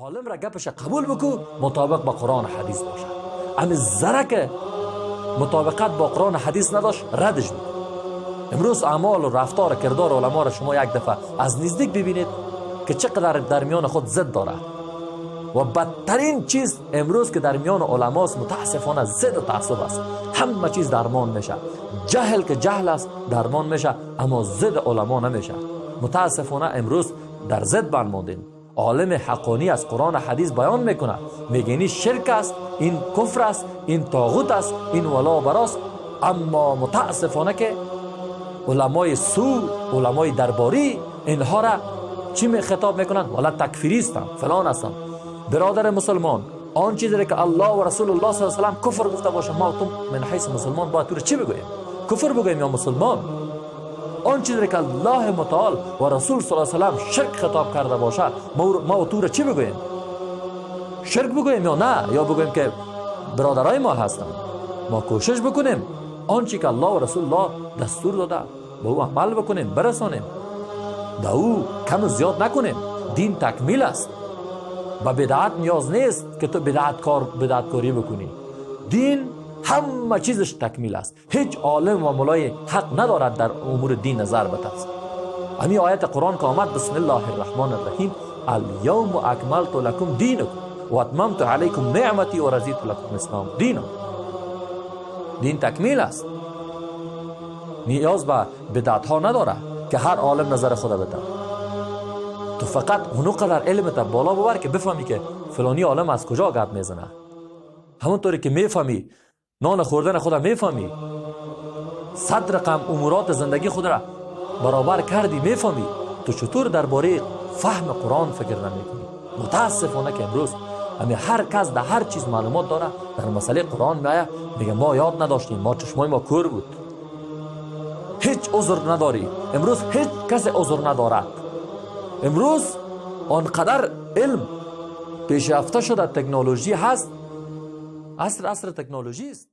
عالم را گپش قبول بکو مطابق با قرآن و حدیث باشه. امی ذره که مطابقت با قرآن و حدیث نداشت ردش بکن. امروز اعمال و رفتار و کردار علما را شما یک دفعه از نزدیک ببینید که چقدر در میان خود ضد داره و بدترین چیز امروز که در میان علماست متاسفانه ضد و تعصب است. همه چیز درمان میشه، جهل که جهل است درمان میشه، اما ضد علما نمیشه. متاسفانه امروز در ضد بند ماندیم. عالم حقانی از قرآن و حدیث بیان میکنه، میگه این شرک است، این کفر است، این طاغوت است، این ولا براست. اما متاسفانه که علمای سو، علمای درباری اینها را چی می خطاب میکنن؟ والا تکفیریستن، فلان هستن. برادر مسلمان، آن چیزی که الله و رسول الله صلی الله علیه و سلم کفر گفته باشه، ما تو من حیث مسلمان باید تو رو چی بگویم؟ کفر بگویم یا مسلمان؟ آن چیزی که الله متعال و رسول صلی الله علیه و سلم شرک خطاب کرده باشه، ما و تو رو چی بگویم؟ شرک بگویم یا نه؟ یا بگویم که برادرای ما هستن؟ ما کوشش بکنیم آن چیزی که الله و رسول الله دستور داده به او عمل بکنیم، برسانیم، به او کم زیاد نکنیم. دین تکمیل است. با بدعت نیاز نیست که تو بدعتکاری بکنی. دین همه چیزش تکمیل است. هیچ عالم و مولای حق ندارد در امور دین نظر بتاست. همین آیت قرآن که آمد بسم الله الرحمن الرحیم الیوم اکملت لکم دینکم و اتممت علیکم نعمتی و رضیت لکم اسلام دینا. دین تکمیل است. نیاز به بدعت ها نداره که هر عالم نظر خود بده. تو فقط اونقدر علمت بالا ببر که بفهمی که فلانی عالم از کجا گپ میزنه. همونطوری که میفهمی نان خوردن خود میفهمی، 100 رقم امورات زندگی خود را برابر کردی، میفهمی تو چطور درباره فهم قرآن فکر نمیکنی. متاسفانه که امروز هر کس در هر چیز معلومات داره، در مسئله قرآن میایه میگه ما یاد نداشتیم، ما چشمای ما کور بود. هیچ عذر نداری. امروز هیچ کس عذر ندارد. امروز آنقدر علم پیشرفته شده، تکنولوژی هست، عصر تکنولوژی است.